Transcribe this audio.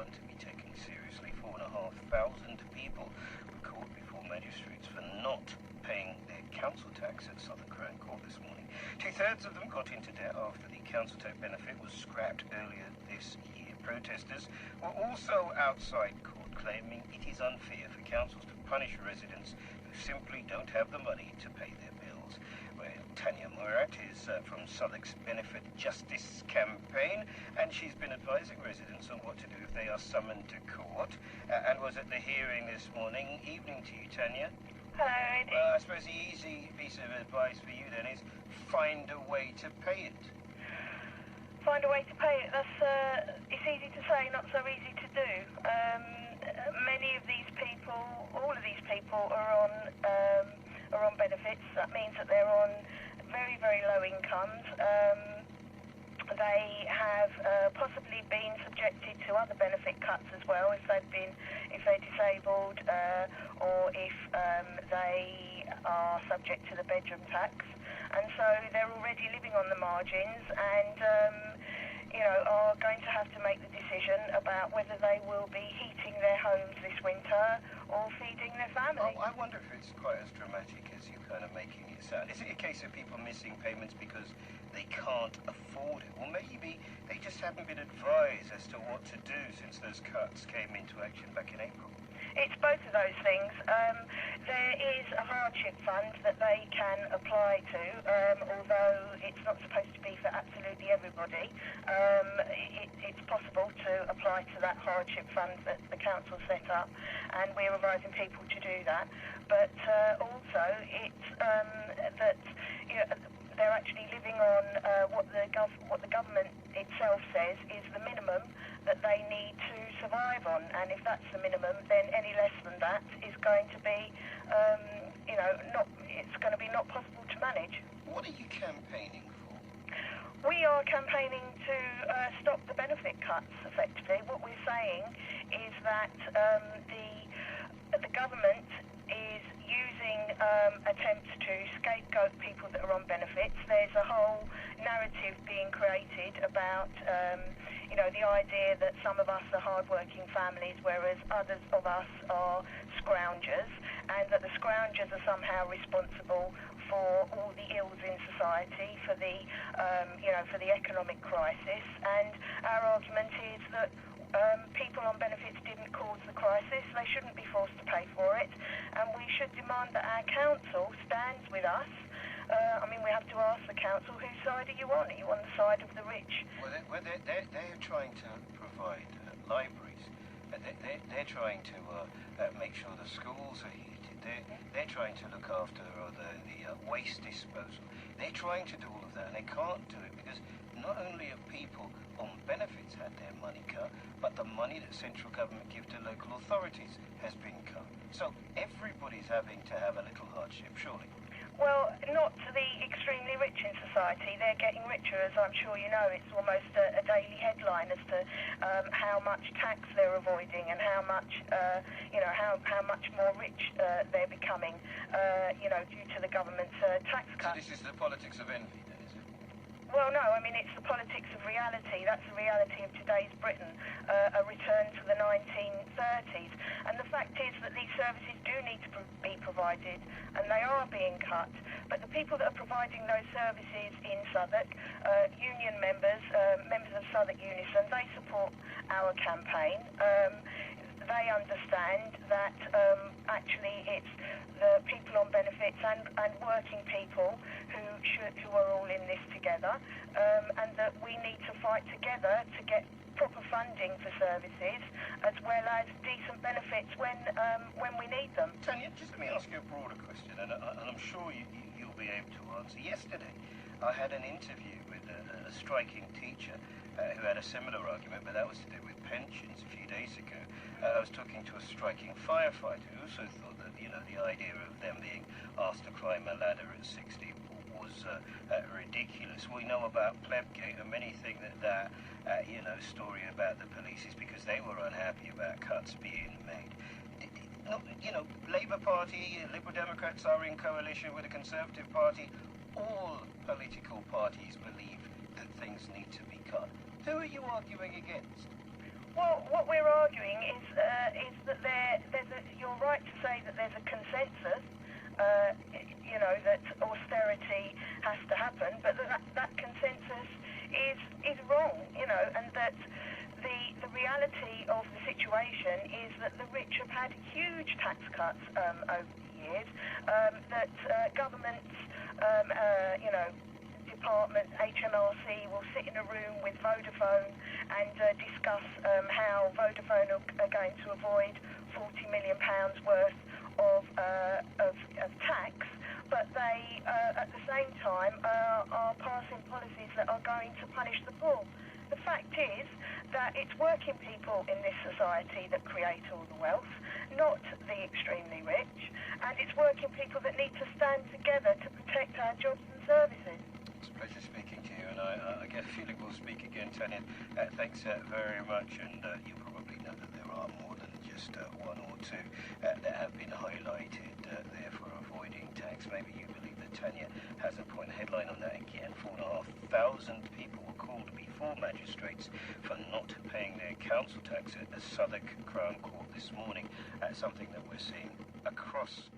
one to be taken seriously. 4,500 people were caught before magistrates for not paying their council tax at Southwark Court this morning. 2/3 of them got into debt after the council tax benefit was scrapped earlier this year. Protesters were also outside court claiming it is unfair for councils to punish residents who simply don't have the money to pay their bills. Well, Tanya Murat is from Southwark's Benefit Justice Campaign, and she's been advising residents on what to do if they are summoned to court, and was at the hearing this morning. Evening to you, Tanya. Hello, Eddie. Well, I suppose the easy piece of advice for you then is find a way to pay it. Find a way to pay it. It's easy to say, not so easy to do. Many of these people, all of these people are on benefits. That means that they're on very, very low incomes. They have possibly been subjected to other benefit cuts as well if they're disabled, or if they are subject to the bedroom tax, and so they're already living on the margins and are going to have to make the decision about whether they will be heating their homes this winter or feeding their family. Oh, I wonder if it's quite as dramatic as you're kind of making it sound. Is it a case of people missing payments because they can't afford it? Or maybe they just haven't been advised as to what to do since those cuts came into action back in April? It's both of those things. There is a hardship fund that they can apply to, although it's not supposed to be for absolutely everybody. It's possible to apply to that hardship fund that the council set up, and we're advising people to do that. But also, it's that they're actually living on what the government itself says is the minimum that they need to survive on, and if that's the minimum, then any less than that is going to be, it's going to be not possible to manage. What are you campaigning for? We are campaigning to stop the benefit cuts, effectively. What we're saying is that the government is using attempts to scapegoat people that are on benefits. There's a whole narrative being created about the idea that some of us are hard-working families, whereas others of us are scroungers, and that the scroungers are somehow responsible for all the ills in society, for the economic crisis. And our argument is that people on benefits didn't cause the crisis. They shouldn't be forced to pay for it, and we should demand that our council stands with us. We have to ask the council, whose side are you on? Are you on the side of the rich? Well, they're trying to provide libraries. They're trying to make sure the schools are heated. They're trying to look after the waste disposal. They're trying to do all of that, and they can't do it because not only have people on benefits had their money cut, but the money that central government give to local authorities has been cut. So everybody's having to have a little hardship, surely. Well, not to the extremely rich in society. They're getting richer, as I'm sure you know. It's almost a daily headline as to how much tax they're avoiding and how much, how much more rich they're becoming, due to the government's tax cuts. So this is the politics of envy, then, is it? Well, no, it's the politics of reality. That's the reality of today's Britain, a return to the 1930s. And the fact is that these services do need to be provided, and they are being cut. But the people that are providing those services in Southwark, union members, members of Southwark Unison, they support our campaign. They understand that actually it's the people on benefits and working people who are all in this together, and that we need to fight together to get proper funding for services as well as decent benefits when we need them. Tanya, just let me ask you a broader question, and I'm sure you'll be able to answer. Yesterday, I had an interview with a striking teacher who had a similar argument, but that was to do with pensions a few days ago. I was talking to a striking firefighter who also thought that, the idea of them being asked to climb a ladder at 60 was ridiculous. We know about Plebgate, and many think that story about the police is because they were unhappy about cuts being made. Labour Party, Liberal Democrats are in coalition with the Conservative Party. All political parties believe that things need to be cut. Who are you arguing against? Well, what we're arguing is that you're right to say that there's a consensus, that austerity has to happen, but that consensus is wrong, and that the reality of the situation is that the rich have had huge tax cuts over the years, that governments, departments, HMRC will sit in a room with Vodafone and discuss how Vodafone are going to avoid £40 million worth of tax, but they, at the same time, are passing policies that are going to punish the poor. The fact is that it's working people in this society that create all the wealth, not the extremely rich, and it's working people that need to stand together to protect our jobs and services. It's a pleasure speaking to you, and I get a feeling we'll speak again, Tanya. Thanks very much, and you probably know that there are more than just one or two that have been highlighted there for avoiding tax. Maybe you believe that Tanya has a point. Headline on that again: 4,500 people were called before magistrates for not paying their council tax at the Southwark Crown Court this morning. Something that we're seeing across